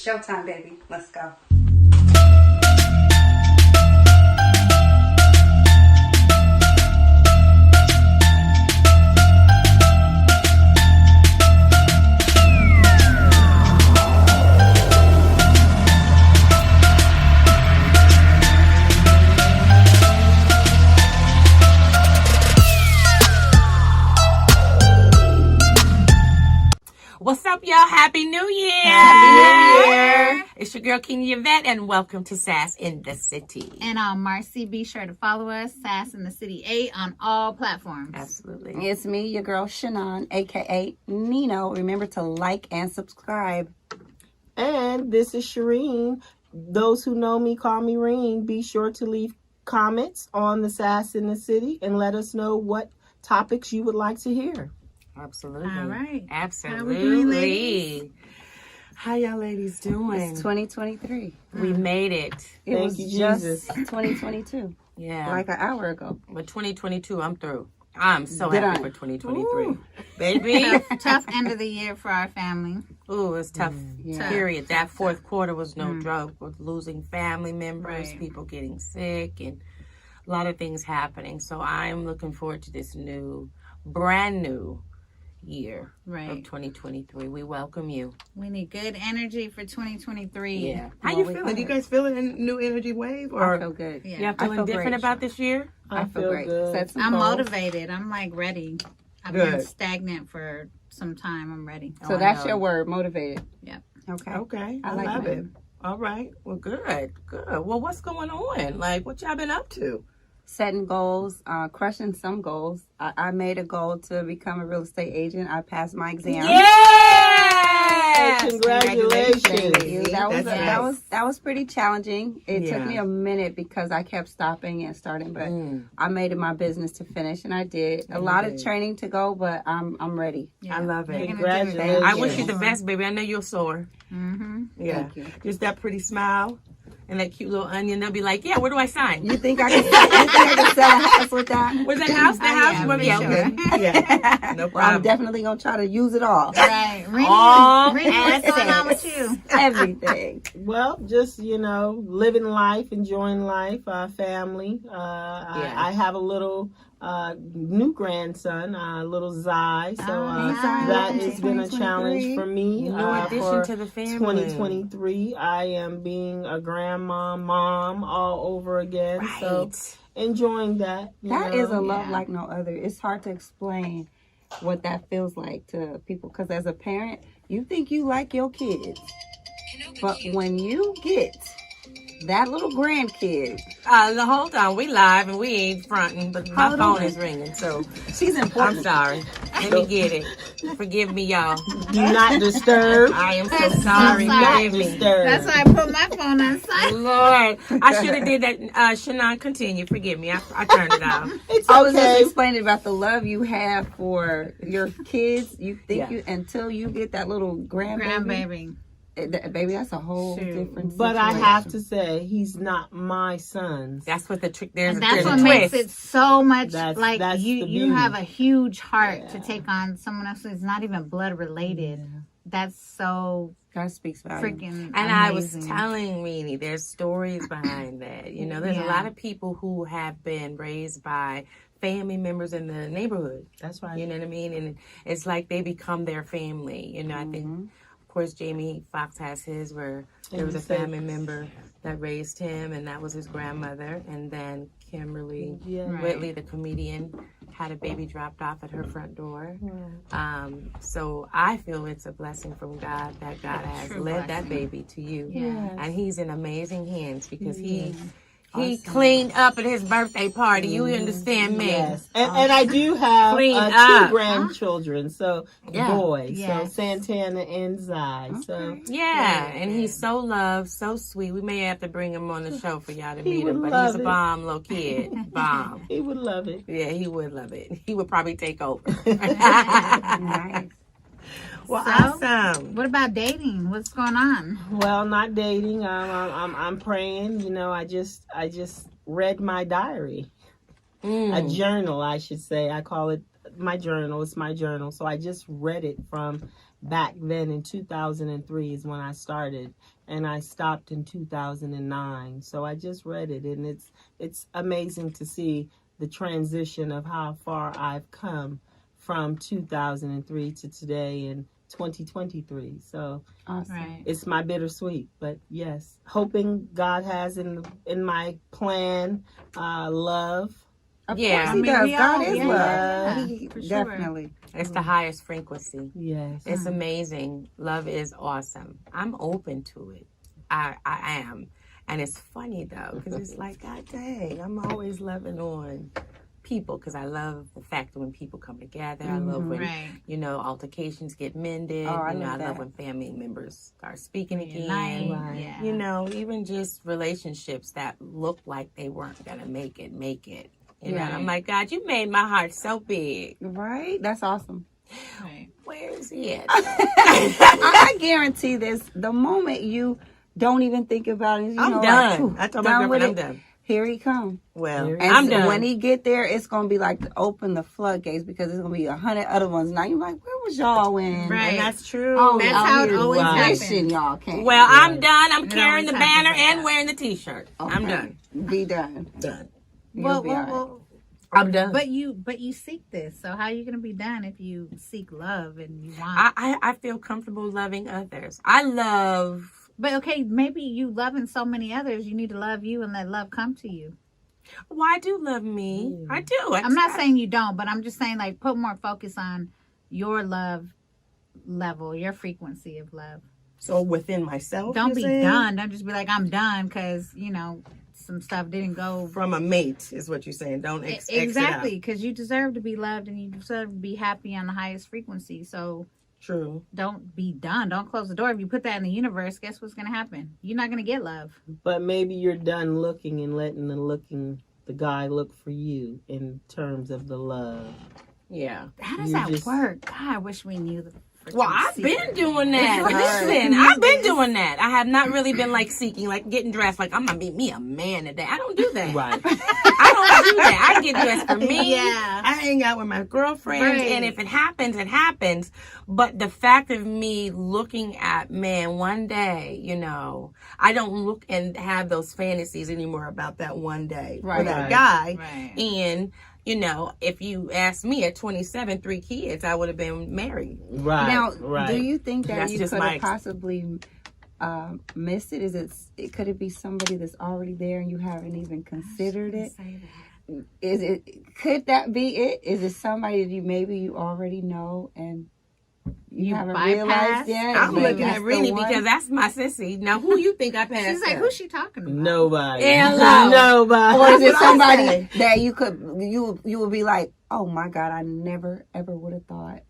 Showtime, baby. Let's go. What's up, y'all? Happy New Year! Happy New Year! It's your girl, King Yvette, and welcome to Sass in the City. And I'm Marcy. Be sure to follow us, Sass in the City 8, on all platforms. Absolutely. It's me, your girl, Shannon, a.k.a. Nino. Remember to like and subscribe. And this is Shireen. Those who know me call me Reen. Be sure to leave comments on the Sass in the City and let us know what topics you would like to hear. Absolutely. All right. Absolutely. How we doing, ladies? How y'all ladies doing? It's 2023. We made it. It Thank was you, just Jesus. 2022. Yeah. Like an hour ago. But 2022, I'm through. I'm so Did happy I? for 2023. Baby. Tough end of the year for our family. Ooh, it's tough. Yeah. Period. That fourth quarter was no joke with losing family members, Right. people getting sick, and a lot of things happening. So I'm looking forward to this brand new year of Right. 2023. We welcome you. We need good energy for 2023. Yeah. How Well, you we feeling? are. You guys feeling a new energy wave? I Or feel good. Yeah. y'all I feeling feel different great. about this year? I feel great. good. Set some I'm goals. motivated. I'm like ready. I've been Good. stagnant for some time. I'm ready. So I that's know. your word, motivated. Yep. Okay. Okay. I I like love that. it. All right. Well, good. Good. Well, what's going on? Like, what y'all been up to? Setting goals, crushing some goals. I made a goal to become a real estate agent. I passed my exam. Yes! Congratulations. Thank you. That was That's that nice. was pretty challenging. It Yeah. took me a minute because I kept stopping and starting, but I made it my business to finish, and I did. A lot of training to go, but I'm ready. Yeah. I love it. You're gonna do Congratulations. I wish you the best, baby. I know you're sore. Mm-hmm. Yeah. Thank you. Just that pretty smile and that cute little onion. They'll be like, yeah, where do I sign? You think I can sell a house with that? Where's that house? The house? yeah, Well, for yeah, sure. okay. Yeah. No Well, I'm problem. definitely gonna try to use it all. Right. All Rini, what's going on with you? Everything. Well, just, living life, enjoying life, family. I have a little new grandson, little Zai. So Zai. that has been a 2023. challenge for me. New addition for to the family. 2023. I am being a grandma, mom all over again. Right. So enjoying that. That is a love Yeah. like no other. It's hard to explain what that feels like to people because as a parent, you think you like your kids, but when you get that little grandkid, Hold on. We live and we ain't fronting, but my Hold phone on. is ringing, so she's I'm important. sorry. Let me get it. Forgive me, y'all. Do not disturb. I am so That's sorry. so sorry. Forgive me. Disturb. That's why I put my phone on silent. Lord, I should have did that. Shannon, continue. Forgive me. I turned it off. It's I was just okay. explaining about the love you have for your kids. You think Yeah. you until you get that little grandbaby. Grandbaby. Baby, that's a whole Shoot. different. But I situation. have to say, he's not my son. That's what the trick. There's, And that's there's what a makes twist. it so much That's like the you beauty. have a huge heart to take on someone else who's not even blood related. That's so God speaks volumes. freaking And I was amazing. telling Rini, there's stories behind that. There's a Yeah. lot of people who have been raised by family members in the neighborhood. That's right. You know what I mean? And it's like they become their family. I think, of course, Jamie Foxx has his where there was a family member that raised him, and that was his grandmother. And then Kimberly Yeah. Right. Whitley, the comedian, had a baby dropped off at her front door. So I feel it's a blessing from God that God has True led that blessing. baby to you. Yeah. And he's in amazing hands because he cleaned up at his birthday party. You understand me? Yes, and I do have Clean two up. grandchildren, so Yeah. boys, Yes. so Santana and Zai. So Yeah, and he's so loved, so sweet. We may have to bring him on the show for y'all to He meet him, would but he's love a it. bomb little kid. Bomb. he would love it. Yeah, he would love it. He would probably take over. Nice. Well, So? awesome. What about dating? What's going on? Well, not dating. I'm praying. I just read my diary, a journal, I should say. I call it my journal. It's my journal. So I just read it from back then in 2003 is when I started, and I stopped in 2009. So I just read it, and it's amazing to see the transition of how far I've come from 2003 to today in 2023. So Awesome. Right. it's my bittersweet, but yes, hoping God has in my plan love. Of Yeah. course I he mean, does. we God all- is yeah, love. yeah, He for sure. definitely. It's the highest frequency. Yes. It's amazing. Love is awesome. I'm open to it. I am. And it's funny though, because it's like, God dang, I'm always loving on people because I love the fact that when people come together, I love when, Right. you know, altercations get mended. Oh, I you know, love I that. love when family members start speaking Reunite, again. Right. yeah. You know, even just relationships that look like they weren't going to make it. You know, and I'm like, God, you made my heart so big. Right? That's awesome. Right. Where is he at? I guarantee this. The moment you don't even think about it, I'm like, done. phew, I told my done with girlfriend I'm it. done. Here he come. Well, Here he And I'm so done. when he get there, it's gonna be like to open the floodgates because there's gonna be 100 other ones. Now you're like, where was y'all when? Right. And that's true. Oh, That's y'all how it here always Right. wishing happens. y'all came. Well, Yeah. I'm done. I'm It carrying the always happens banner like and that. wearing the T-shirt. I'm Okay. done. Be done. Done. You'll Well, be all right. well, I'm done. but you seek this. So how are you gonna be done if you seek love and you want? I feel comfortable loving others. I love. But okay, maybe you loving so many others, you need to love you and let love come to you. Well, I do love me. I do. I'm not saying you don't, but I'm just saying like put more focus on your love level, your frequency of love. So within myself. Don't you're be saying? done. Don't just be like I'm done because some stuff didn't go From a mate is what you're saying. Don't exactly because you deserve to be loved and you deserve to be happy on the highest frequency. So True. don't be done. Don't close the door. If you put that in the universe, guess what's gonna happen? You're not gonna get love. But maybe you're done looking and letting the guy look for you in terms of the love. Yeah. How does You that just- work? God, I wish we knew the. Well, I've been secret. doing that. Listen, I've been doing that. I have not really been like seeking, like getting dressed, like I'm gonna be me a man today. I don't do that. Right. I don't do that. I get dressed for me. Yeah. I hang out with my girlfriends, Right. and if it happens, it happens. But the fact of me looking at, man, one day, I don't look and have those fantasies anymore about that one day for Right. that Right. guy. Right. And if you asked me at 27, 3 kids, I would have been married. Right. Now, right. do you think that That's you just could my have possibly missed it? Could it be somebody that's already there and you haven't even considered it? Could that be it? Is it somebody that you already know and you haven't bypassed? realized yet? I'm Like, looking that's at the Rini one? because that's my sissy. Now, who you think I passed? She's like, up? who's she talking about? Nobody. Hello. Nobody. Or is it That's what I somebody say. that you would be like, oh my God, I never ever would have thought.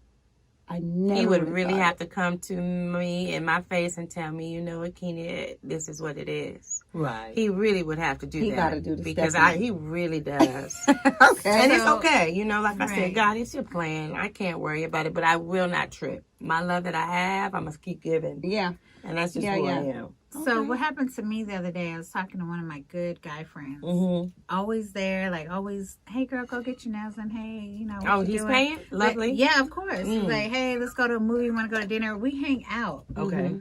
I never. He would would've really thought. have to come to me in my face and tell me, Akina, this is what it is. Right. He really would have to do He that. gotta do the because stepping. he really does. Okay. And it's So- okay. Like I said, Right. God, it's your plan. I can't worry about it, but I will not trip. My love that I have, I must keep giving. Yeah. And that's just Yeah, who yeah. I am. So Okay. what happened to me the other day? I was talking to one of my good guy friends. Mm-hmm. Always there, like always. Hey, girl, go get your nails done. Hey, what Oh, you he's doing? paying? Lovely. But, yeah, of course. He's Mm. like, hey, let's go to a movie. Want to go to dinner? We hang out. Okay.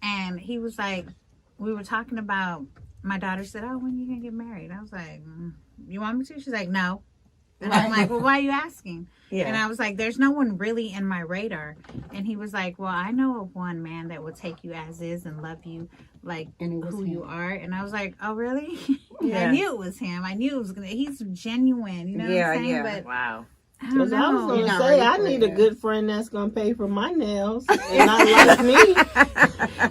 And he was like, we were talking about. My daughter said, "Oh, when are you gonna get married?" I was like, "You want me to?" She's like, "No." And I'm like, "Well, why are you asking?" Yeah. And I was like, "There's no one really in my radar." And he was like, "Well, I know of one man that will take you as is and love you like And it was who him. you are." And I was like, "Oh, really?" Yeah. I knew it was him. I knew it was gonna. He's genuine, you know Yeah, what I'm saying? yeah. But Wow. I don't Because I was know. going You're to not say, ready I for need a it. good friend that's going to pay for my nails and not like me.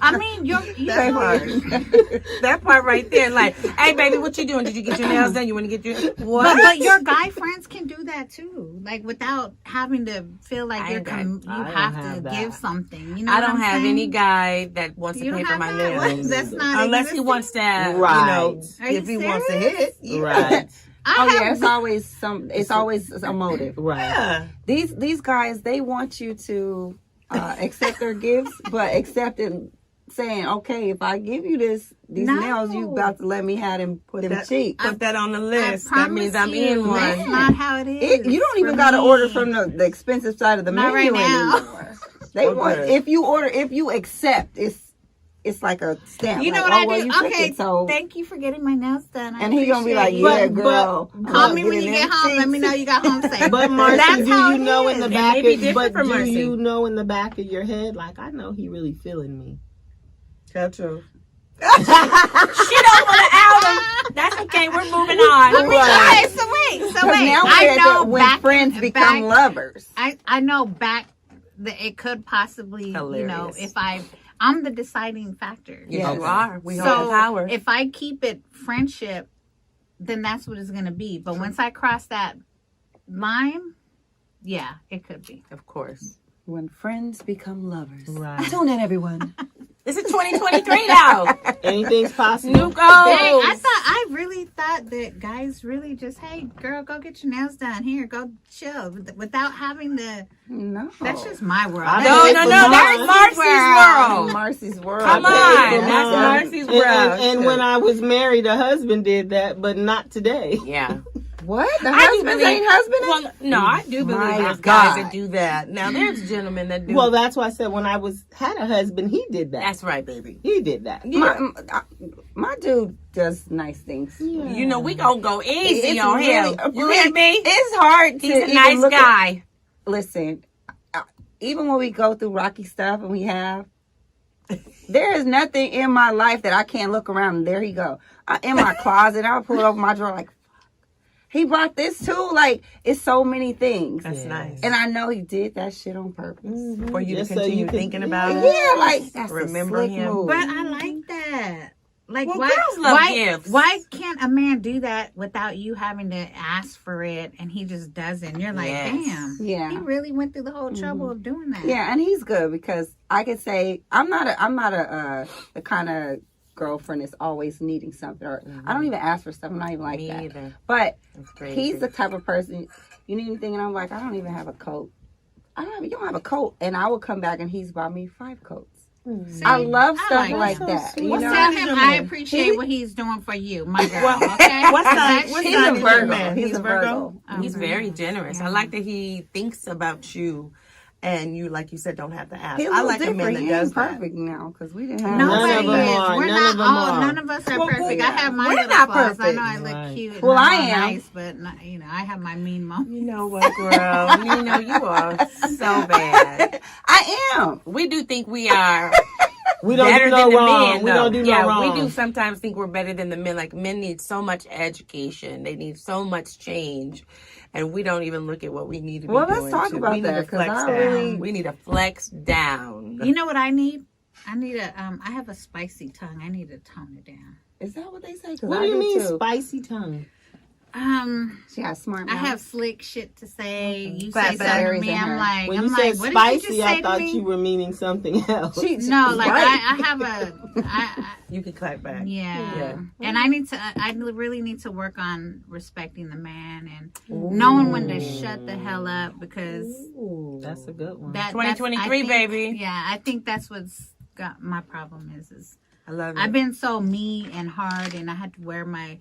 I mean, you That know, part. That part right there. Like, hey, baby, what you doing? Did you get your nails done? You want to get your... What? but your guy friends can do that too, like without having to feel like I you're ain't got- you I don't have have to that. give something. You know, I what don't I'm have saying? any guy that wants to You pay don't for have my that? nails. That's not Unless he existing? wants to, Right. Are you if he wants to serious? hit. Right. I Oh have yeah, it's always a motive. Right. Yeah. These guys, they want you to accept their gifts, but accept it saying, okay, if I give you these No. nails, you about to let me have them them That- cheeks. Put that on the I list. That means I'm promise you, in That's one. not how it is. You don't even for got to me. order from the expensive side of the Not menu right now. anymore. They want if you accept, it's like a stamp. You know like, what I well, do? you took Okay, it, so thank you for getting my nails done. and he gonna be like, appreciate yeah, it. girl. Call me when you get home. Let me know you got home safe. But Marcy, That's do how you it know in is. the It back may be of, different but for do Marcy. you know in the back of your head, like, I know he really feeling me. Tell truth. Shit over the album. That's okay. We're moving on. I mean, okay, so wait. now I we're at know when back friends become lovers. I know back that it could possibly, Hilarious. if I'm the deciding factor. Yes, you Yes. are. We hold So the power. if I keep it friendship, then that's what it's gonna be. But once I cross that line, yeah, it could be. Of course. When friends become lovers. Right. Tune in, everyone. This is 2023 now. Anything's possible. New goals. Dang, I really thought that guys really just, hey, girl, go get your nails done. Here, go chill without having to. No. That's just my world. I No, know. that's Marcy's world. Marcy's world. Come I on. paid for That's mine. Marcy's And- world. And when I was married, a husband did that, but not today. Yeah. What? The I do husbands believe- ain't husbanding? Well, no, I do believe My there's God. guys that do that. Now, there's gentlemen that do. Well, that's why I said when I had a husband, he did that. That's right, baby. He did that. My dude does nice things. Yeah. You know, we gonna go easy It's on him. really- You hear me? It's hard to He's a even nice look at- guy. Listen, even when we go through rocky stuff and we have, there is nothing in my life that I can't look around and there he go. In my closet, I'll pull it over my drawer like, fuck. He brought this too. Like, it's so many things. That's nice. And I know he did that shit on purpose. For you Just to so continue you can- thinking about it. Yeah, like, that's Remember a slick him. move. But I like that. Like, Well, why, girls love why, gifts. why can't a man do that without you having to ask for it and he just doesn't? You're like, Yes. damn. Yeah. He really went through the whole trouble of doing that. Yeah, and he's good because I could say I'm not the kind of girlfriend that's always needing something, or I don't even ask for stuff. I'm not even like Me that. either. But That's crazy. he's the type of person, you need anything, and I'm like, I don't even have a coat. You don't have a coat, and I will come back and he's bought me 5 coats. See, I love I stuff like like that. that. So You Well, know, tell him I man. appreciate what he's doing for you, my girl. Well, Okay? what sign- He's what he's sign a is your Virgo. man? He's He's a a Virgo? Virgo. He's very generous. I like that he thinks about you, and you, like you said, don't have to ask. He's a I little like a man different. that He does ain't that. perfect now because we didn't have None Nobody of is. them are. We're None not. of them are. None of us are Well, perfect. I have my we're little not flaws. I know I perfect. look Right. cute. And Well, I'm I all am. nice, but not, I have my mean moments. You know what, girl? You know you are so bad. I am. We do think we are We don't better do than no the wrong. men. We though. don't do yeah, no wrong. we do sometimes think we're better than the men. Like, men need so much education. They need so much change. And we don't even look at what we need to be Well, doing. let's talk too. about we need that, to 'cause flex I down. really- We need to flex down. You know what I need? I need I have a spicy tongue. I need to tone it down. Is that what they say? 'Cause What I do you mean too. spicy tongue? She got smart I mouth. have slick shit to say. You Fat say something to berries me, in her. I'm like, When I'm you like, said what spicy, did you just say I thought to me? you were meaning something else. No, like Right. I have I You can clap back. yeah. And I need to. I really need to work on respecting the man and knowing when to shut the hell up because Ooh. That's a good one. that's- 2023, I think- baby. Yeah, I think that's what's got my problem is I love it. I've been so mean and hard, and I had to wear my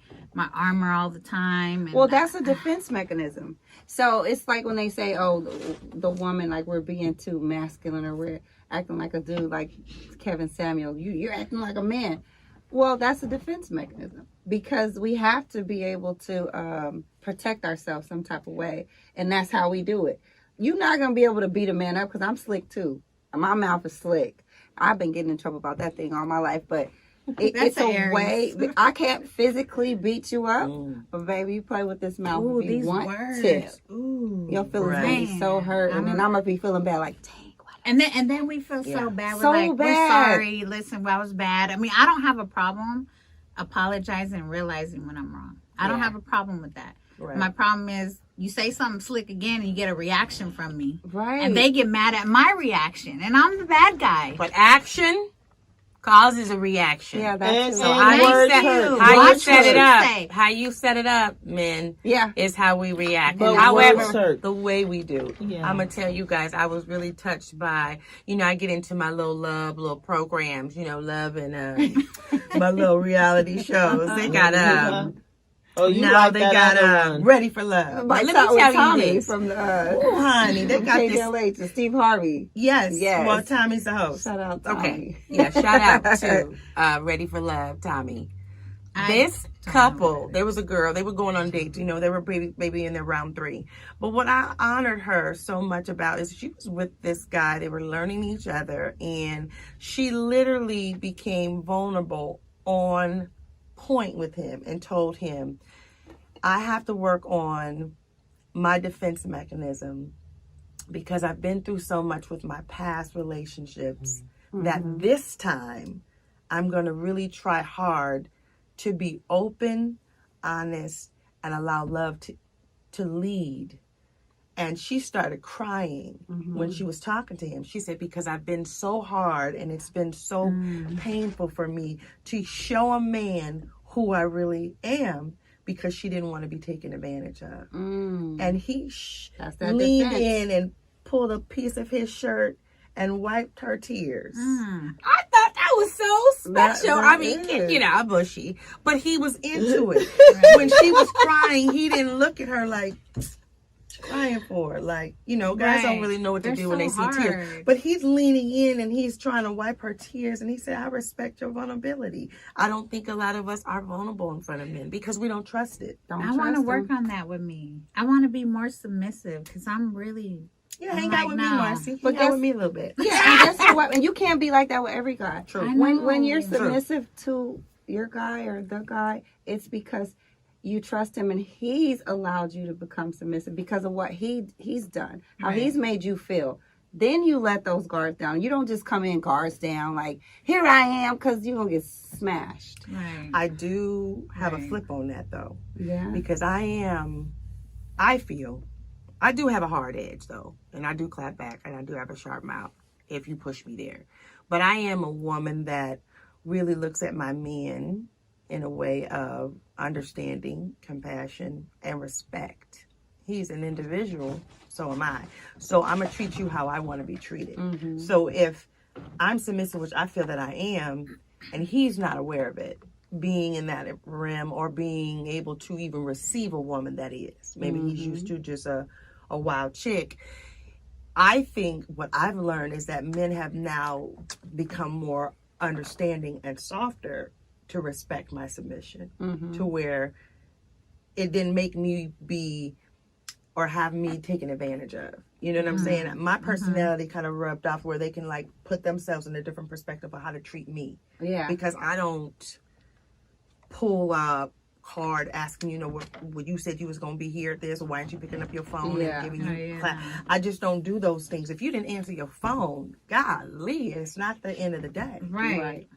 armor all the time. And Well, that's a defense mechanism. So it's like when they say, "Oh, the woman, like we're being too masculine, or we're acting like a dude, like Kevin Samuel. You're acting like a man." Well, that's a defense mechanism because we have to be able to protect ourselves some type of way, and that's how we do it. You're not gonna be able to beat a man up because I'm slick too. My mouth is slick. I've been getting in trouble about that thing all my life, but it's That's a Aries. way. I can't physically beat you up, Mm. but baby, you play with this mouth Ooh, if you these want words. to. Ooh. Your feelings Right. gonna be so hurt, and then I'm gonna be feeling bad. Like, dang, what? And then we feel Yeah. so bad. We're So like, we're bad. sorry. Listen, I was bad. I mean, I don't have a problem apologizing and realizing when I'm wrong. I don't Yeah. have a problem with that. Right. My problem is you say something slick again and you get a reaction from me. Right? And they get mad at my reaction. And I'm the bad guy. But action causes a reaction. yeah, And- that's and how you words set, hurt. how you Words set it hurt. up, Say. how you set it up, men, yeah. is how we react. But However, words hurt. the way we do. Yeah. I'm gonna tell you guys, I was really touched by, I get into my little programs, love and my little reality shows. They got Oh, you now like they that got other one. Ready for Love. Like But let me tell you Tommy this. from the Ooh, honey, they got this. KLA to Steve Harvey. Yes. Yes. Well, Tommy's the host. Shout out Tommy. Okay. Yeah, shout out to Ready for Love, Tommy. This couple, there was a girl, they were going on dates, you know, they were maybe in their round 3. But what I honored her so much about is she was with this guy, they were learning each other, and she literally became vulnerable on point with him and told him, I have to work on my defense mechanism because I've been through so much with my past relationships that this time I'm going to really try hard to be open, honest, and allow love to lead. And she started crying when she was talking to him. She said, because I've been so hard and it's been so painful for me to show a man who I really am, because she didn't want to be taken advantage of. And he leaned in and pulled a piece of his shirt and wiped her tears. I thought that was so special. I mean, you know, bushy, but he was into it. When she was crying, he didn't look at her like crying for her. Like, you know, guys don't really know what to do when they see tears. But he's leaning in and he's trying to wipe her tears. And he said, I respect your vulnerability. I don't think a lot of us are vulnerable in front of men because we don't trust it. I want to work on that with me. I want to be more submissive because I'm really... Yeah, hang out with me, Marcy. But hang out with me a little bit. Yeah, and guess what? And you can't be like that with every guy. True. When you're submissive to your guy or the guy, it's because you trust him and he's allowed you to become submissive because of what he's done, how he's made you feel. Then you let those guards down. You don't just come in guards down like, here I am, because you're going to get smashed. Right. I do have a flip on that, though. Yeah. Because I do have a hard edge, though. And I do clap back, and I do have a sharp mouth if you push me there. But I am a woman that really looks at my men in a way of understanding, compassion, and respect. He's an individual, so am I. So I'm going to treat you how I want to be treated. So if I'm submissive, which I feel that I am, and he's not aware of it, being in that realm or being able to even receive a woman that is. Maybe he's used to just a wild chick. I think what I've learned is that men have now become more understanding and softer to respect my submission, to where it didn't make me be or have me taken advantage of. You know what I'm saying? My personality kind of rubbed off where they can like put themselves in a different perspective of how to treat me. Yeah. Because I don't pull up card asking, you know, what you said you was going to be here at this, or why aren't you picking up your phone and giving you class. I just don't do those things. If you didn't answer your phone, golly, it's not the end of the day. Right.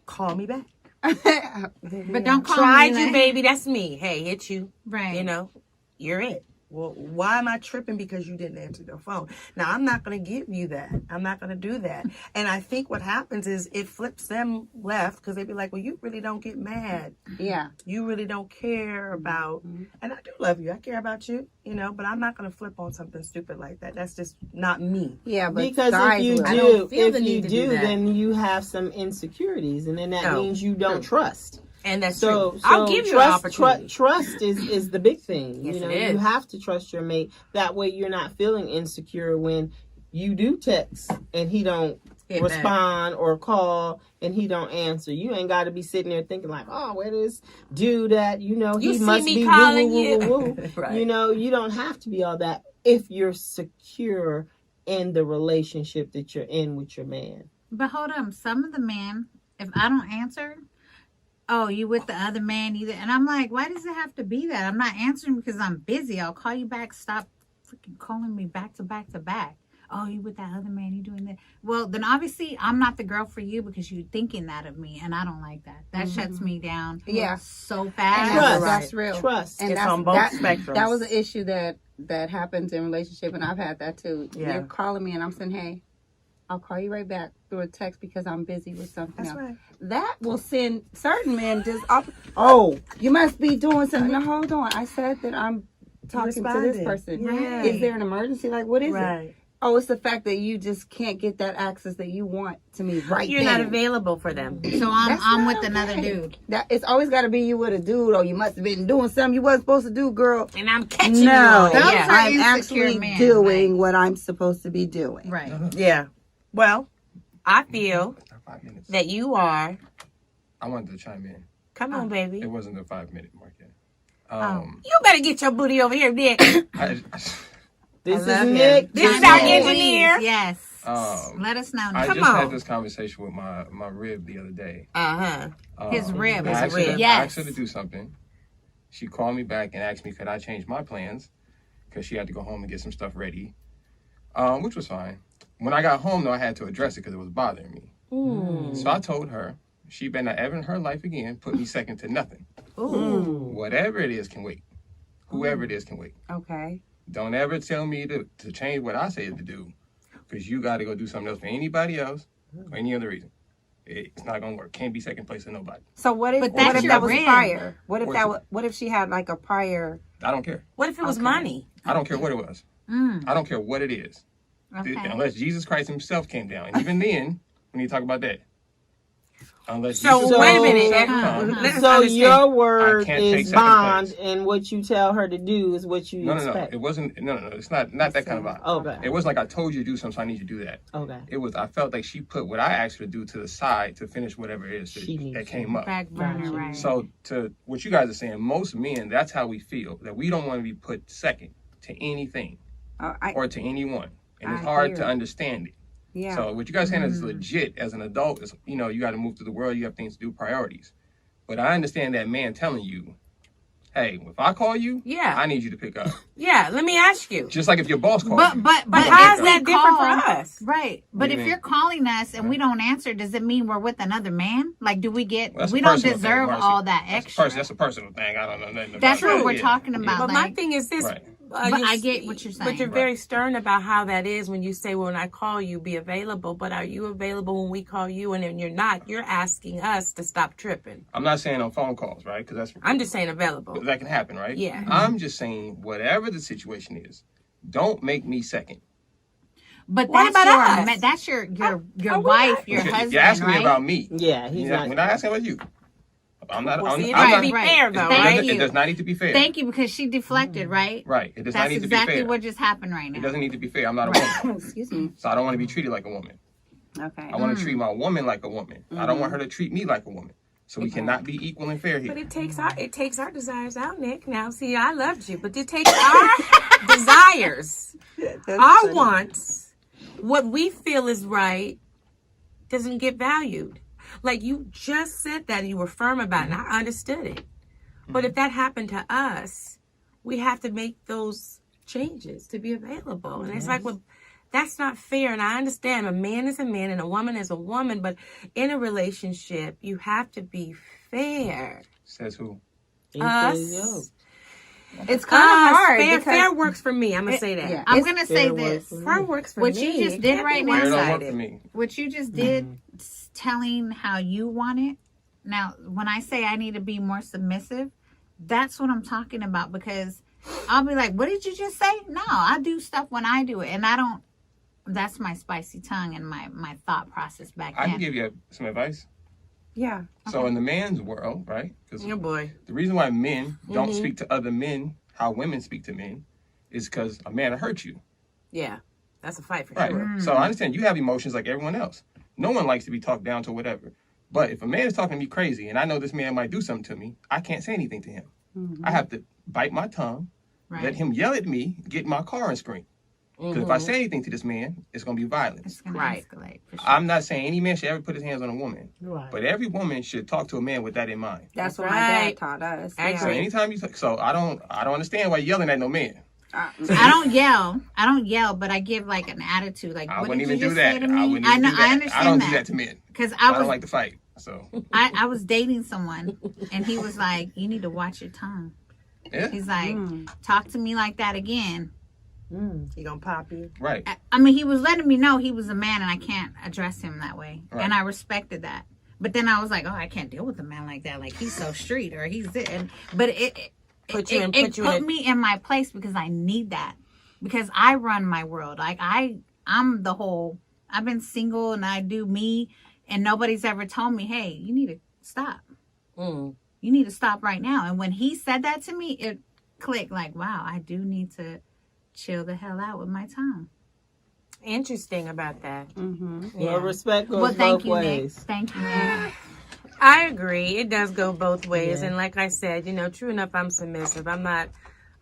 Call me back. But don't call Tried me you, baby. That's me. Hey, hit you. Right. You know, you're it. Well, why am I tripping because you didn't answer your phone? Now, I'm not going to give you that. I'm not going to do that. And I think what happens is it flips them left because they be like, well, you really don't get mad. Yeah. You really don't care about, and I do love you. I care about you, you know, but I'm not going to flip on something stupid like that. That's just not me. Yeah, but because guys if you will. do, then you have some insecurities, and then that means you don't trust. And that's so, true. I'll give you an opportunity. Trust is the big thing. Yes, you know, it is. you have to trust your mate. That way you're not feeling insecure when you do text and he don't respond or call and he don't answer. You ain't got to be sitting there thinking like, oh, where this dude at? You know, he must be calling you. Right. You know, you don't have to be all that if you're secure in the relationship that you're in with your man. But hold on, some of the men, if I don't answer, oh, you with the other man either? And I'm like, why does it have to be that? I'm not answering because I'm busy. I'll call you back. Stop freaking calling me back to back to back. Oh, you with that other man? You doing that? Well, then obviously I'm not the girl for you because you're thinking that of me, and I don't like that. That shuts me down. So fast. Trust. That's real. Trust. And it's that's, on both spectrums. That was an issue that happens in relationship, and I've had that too. Yeah. You're calling me, and I'm saying, hey, I'll call you right back through a text because I'm busy with something else. Right. That will send certain men just off. Oh, you must be doing something. No, hold on. I said that I'm talking to this person. Yeah. Is there an emergency? Like, what is it? Oh, it's the fact that you just can't get that access that you want to me right You're then. not available for them. So That's I'm not with another okay. dude. That it's always got to be you with a dude, or you must have been doing something you wasn't supposed to do, girl. And I'm catching you No, on it. Those Yeah. are I'm insecure actually men, doing like- what I'm supposed to be doing. Right. Yeah. Well, I feel 5 minutes. that you are. I wanted to chime in. Come on, baby. It wasn't the 5 minute mark yet. You better get your booty over here, Nick. This is love him. Nick. This is our Oh. engineer. Please, yes. Um, Let us know. I Nick. Come just on. had this conversation with my rib the other day. His rib. I asked her to- I Yes. asked her to do something. She called me back and asked me could I change my plans because she had to go home and get some stuff ready, which was fine. When I got home, though, I had to address it because it was bothering me. So I told her she better not ever in her life again put me second to nothing. Whatever it is can wait. Whoever it is can wait. Okay. Don't ever tell me to change what I say to do because you got to go do something else for anybody else or any other reason. It's not going to work. Can't be second place to nobody. So what if, But what that's if your that was rib. prior? What if What's that it? was, what if she had like a prior? I don't care. What if it was money? I don't care what it was. I don't care what it is. Okay. Unless Jesus Christ himself came down. And even then, we need to talk about that. Unless So, Jesus wait a Christ minute. comes. Let us So understand. your word I can't take is second bond, place. and what you tell her to do is what you No. expect. It wasn't. No. It's not that kind of vibe. Okay. It wasn't like I told you to do something, so I need you to do that. Okay. It was. I felt like she put what I asked her to do to the side to finish whatever it is She needs that came up. Back burner, Gotcha. right. So to what you guys are saying, most men, that's how we feel. That we don't want to be put second to anything or to anyone, and it's I hard hear to it. understand it. Yeah. So what you guys saying is legit as an adult. Is you got to move through the world. You have things to do, priorities. But I understand that man telling you, "Hey, if I call you, Yeah. I need you to pick up." Yeah, let me ask you. Just like if your boss calls you. But how if is we that different call- for us? Right. But What do if you you're mean? calling us and we don't answer, does it mean we're with another man? Like, do we get? Well, that's We a don't personal thing, deserve Marcy. all that extra. That's a personal thing. I don't know nothing about That's it. what we're Yeah. talking about. But my like, thing is this. Right. But I get what you're But saying. you're very stern about how that is when you say, well, when I call you, be available. But are you available when we call you? And then you're not. You're asking us to stop tripping. I'm not saying on phone calls, right? Because that's I'm just saying available. that can happen, right? Yeah. I'm just saying whatever the situation is, don't make me second. But What that's about us? that's your are we wife, not- your husband, You're asking right? me about me. Yeah, he's We're not asking about you. I'm not. Well, I'm, see, it I'm has not. to be right. fair, though, Thank right? you. It does not need to be fair. Thank you, because she deflected, right? Right. It does not That's need exactly to be fair. what just happened right It now. doesn't need to be fair. I'm not a woman, Excuse me. so I don't want to be treated like a woman. Okay. I want to treat my woman like a woman. I don't want her to treat me like a woman. So we cannot be equal and fair here. But it takes our desires out, Nick. Now, see, I loved you, but it takes our desires, our wants, what we feel is right, doesn't get valued. Like you just said that, and you were firm about it, and I understood it. But if that happened to us, we have to make those changes to be available. And it's like, well, that's not fair. And I understand a man is a man and a woman is a woman, but in a relationship, you have to be fair. Says who? Us. It's kind of hard fair, because fair works for me. I'm gonna say that. yeah. I'm It's gonna say fair this. work Fair works for What me. you just It did can't right be now- Fair don't work one-sided. for me. What you just did, telling how you want it. Now, when I say I need to be more submissive, that's what I'm talking about, because I'll be like, what did you just say? No, I do stuff when I do it. And I don't, that's my spicy tongue and my thought process back I can then. give you some advice. yeah. So in the man's world, right? Because Oh boy. the reason why men don't speak to other men how women speak to men is because a man will hurt you. Yeah, that's a fight for Right. sure. So I understand you have emotions like everyone else. No one likes to be talked down to whatever. But if a man is talking to me crazy and I know this man might do something to me, I can't say anything to him. I have to bite my tongue, Right. let him yell at me, get in my car and scream. Because if I say anything to this man, it's going to be violence. It's going Right. to escalate. For sure. I'm not saying any man should ever put his hands on a woman. Right. But every woman should talk to a man with that in mind. That's what my Right. dad taught us. I So agree. anytime you so I don't understand why you're yelling at no man. I don't yell, but I give like an attitude. Like, I what wouldn't did you even do just that. say to I me? wouldn't I even know, do that. I understand I don't that. do that to men. Because I I don't was, like to fight. So I was dating someone, and he was like, "You need to watch your tongue." yeah, He's like, "Talk to me like that again." He gonna pop you. right. I mean, he was letting me know he was a man, and I can't address him that way, Right. and I respected that. But then I was like, "Oh, I can't deal with a man like that. Like he's so street, or he's this." But it Put put you in me in my place because I need that, because I run my world. Like I've been single and I do me, and nobody's ever told me, hey, you need to stop. You need to stop right now. And when he said that to me, it clicked like, wow, I do need to chill the hell out with my tongue. Interesting about that. Well, respect goes thank both you, ways. Nick. Thank you, Nick. I agree. It does go both ways. Yeah. And like I said, true enough, I'm submissive. I'm not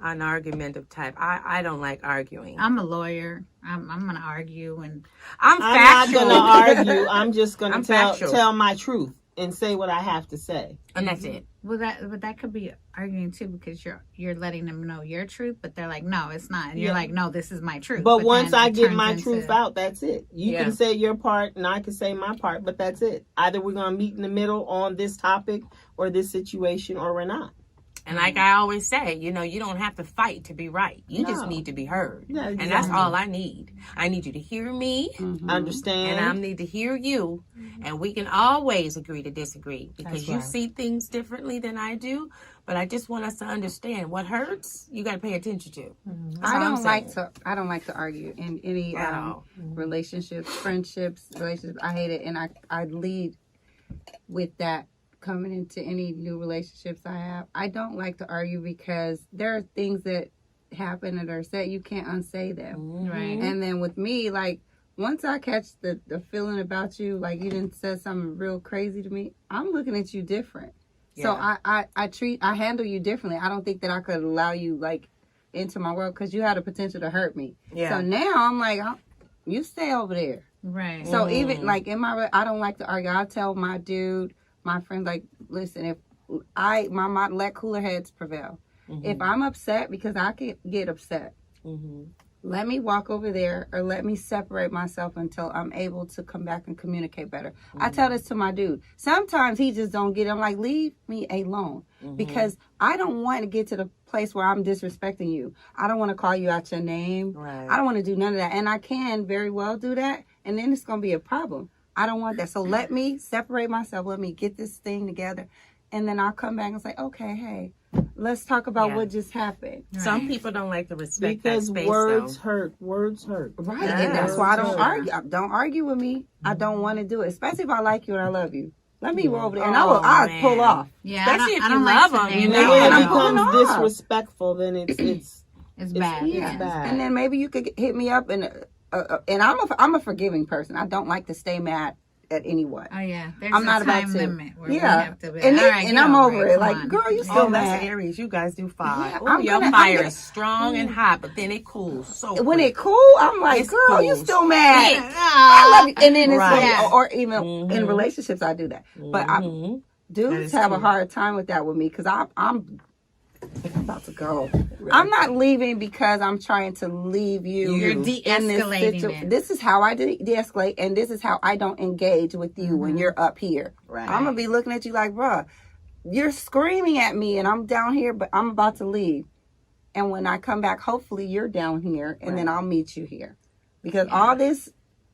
an argumentative type. I don't like arguing. I'm a lawyer. I'm gonna argue, and I'm I'm factual. not gonna argue. I'm just gonna I'm tell factual. my truth and say what I have to say. And that's it. well, that could be arguing too, because you're letting them know your truth, but they're like, no, it's not, and you're like, no, this is my truth. But once then I it get turns my into- truth out, that's it. You Yeah. can say your part and I can say my part, but that's it. Either we're going to meet in the middle on this topic or this situation, or we're not. And like I always say, you don't have to fight to be right. You just No. need to be heard. Yeah, And that's all I need. I need you to hear me, Understand? and I need to hear you. And we can always agree to disagree, because That's you right. see things differently than I do. But I just want us to understand what hurts. You got to pay attention to. That's I all I'm don't like saying. to. I don't like to argue in any At all. relationships, friendships, relationships. I hate it, and I lead with that coming into any new relationships I have. I don't like to argue because there are things that happen that are said, you can't unsay them. Right. And then with me, like, once I catch the feeling about you, like you didn't said something real crazy to me, I'm looking at you different. So I handle you differently. I don't think that I could allow you like into my world because you had the potential to hurt me. Yeah. So now I'm like, you stay over there. Right. So even like I don't like to argue. I tell my dude, my friend, like, listen, if my motto, let cooler heads prevail. If I'm upset, because I can get upset, let me walk over there or let me separate myself until I'm able to come back and communicate better. I tell this to my dude. Sometimes he just don't get it. I'm like, leave me alone. Because I don't want to get to the place where I'm disrespecting you. I don't want to call you out your name. Right. I don't want to do none of that. And I can very well do that. And then it's going to be a problem. I don't want that. So let me separate myself. Let me get this thing together. And then I'll come back and say, okay, hey, let's talk about what just happened. Some people don't like to respect because that space, words though. hurt. Words hurt. Right. Yeah. And that's why I don't Yeah. argue. Don't argue with me. I don't want to do it. Especially if I like you and I love you. Let me go over there. And Oh, I'll man. pull off. Yeah, Especially if I you don't love like to them, you name know. And when And it I'm pulling becomes off. disrespectful, then it's It's bad. It's Yeah. bad. And then maybe you could hit me up and I'm a forgiving person. I don't like to stay mad at anyone. Oh yeah, there's I'm a not about time to. limit where Yeah. we have to be. And all it- right, and get I'm over over it. Come Like, on. girl, you Oh, still that's mad. Aries. You guys do fire. Yeah, Oh, I'm your gonna- fire I'm is strong and hot, but then it cools so When quick. it cool, I'm like, It's girl, you cool. still mad. Yeah. I love you. And then it's Right. like, or even Mhm. in relationships, I do that. But Mhm. dudes That is have a true. hard time with that with me because I'm about to go. I'm not leaving because I'm trying to leave you. You're in this de-escalating it. This is how I de-escalate, and this is how I don't engage with you when you're up here. Right. I'm gonna be looking at you like, bruh, you're screaming at me, and I'm down here, but I'm about to leave. And when I come back, hopefully you're down here, and then I'll meet you here. Because all this,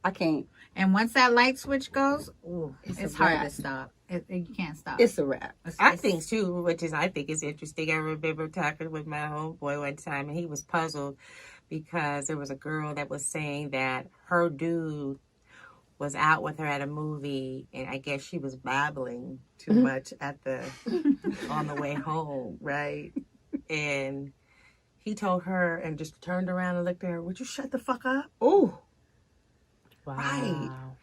I can't. And once that light switch goes, ooh, It's it's a hard wrap. to stop. You can't stop. It's a wrap. I think too, I think is interesting. I remember talking with my homeboy one time, and he was puzzled because there was a girl that was saying that her dude was out with her at a movie, and I guess she was babbling too much on the way home, right? And he told her and just turned around and looked at her. Would you shut the fuck up? Ooh. Right. Wow.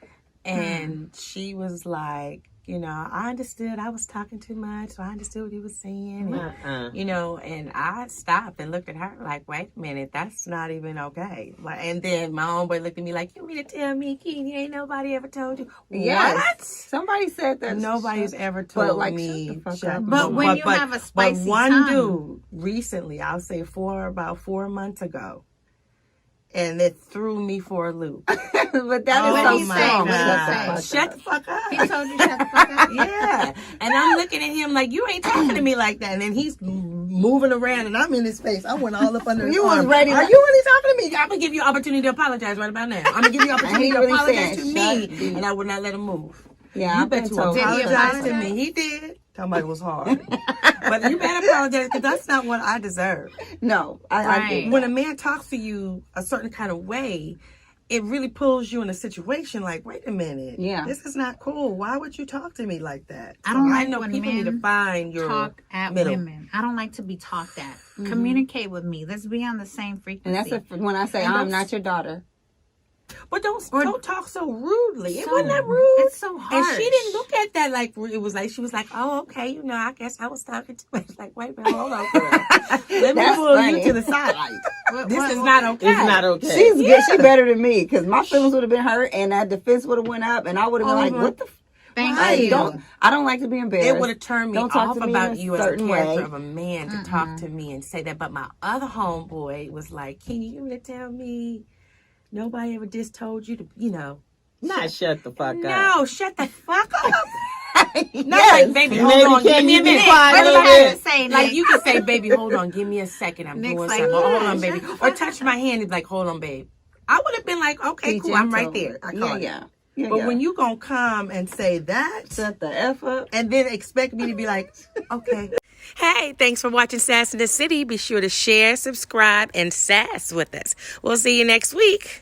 And she was like, I understood. I was talking too much, so I understood what he was saying. And, and I stopped and looked at her like, wait a minute, that's not even okay. And then my homeboy looked at me like, you mean to tell me, Keeney, ain't nobody ever told you? Yes. What? Somebody said that. Nobody's ever But, told like, me. shut the fuck shut up. the But fuck when up. you have a But spicy one tongue. dude recently, I'll say about 4 months ago, and it threw me for a loop. But that is What'd so he say? strong. What'd he Shut the fuck up. He told you shut the fuck up. Yeah. And I'm looking at him like, you ain't talking to me like that. And then he's moving around and I'm in his face. I went all up under his You was arm. ready Are to- you really talking to me? I'm going to give you an opportunity to apologize right about now. I'm going to give you an opportunity he to really apologize said, to "Shut me. the-" And I would not let him move. Yeah, You I've bet been you told. Did he apologize to apologize? me. He did. Somebody was hard. But you better apologize because that's not what I deserve. No, I Right. didn't. When a man talks to you a certain kind of way, it really pulls you in a situation like, wait a minute. Yeah. This is not cool. Why would you talk to me like that? I don't like know when people need to men find your talk at middle. women. I don't like to be talked at. Communicate with me. Let's be on the same frequency. And that's when I say, And I'm those- not your daughter. But don't talk so rudely. It So- wasn't that rude. It's so harsh. And she didn't look at that like it was like she was like, oh, okay, you know, I guess I was talking to her. It's like, wait a minute, hold on, girl. Let me That's pull funny. you to the side. What- This what- is not okay. It's not okay. She's good. She better than me because my feelings would have been hurt and that defense would have went up and I would have been like, what the Thank Right. you. I don't like to be embarrassed. It would have turned me Don't talk off to me in about a you as a certain character way. of a man to talk to me and say that. But my other homeboy was like, can you really tell me nobody ever just told you to, you know? Not shut the fuck up. No, shut the fuck up. No, Yes. like, baby, Maybe hold on, give can me you a be minute. quiet Wait a a little minute. bit? Say, Like Nick. you can say, baby, hold on, give me a second. I'm Nick's doing like, something. Hold yeah, on, baby. shut the Or fuck touch up. my hand and be like, hold on, babe. I would have been like, okay, Be cool, I'm right gentle. there. I Yeah, caught it. yeah. Yeah, But yeah. when you gonna come and say that Shut the F up. and then expect me to be like, okay. Hey, thanks for watching Sass in the City. Be sure to share, subscribe, and sass with us. We'll see you next week.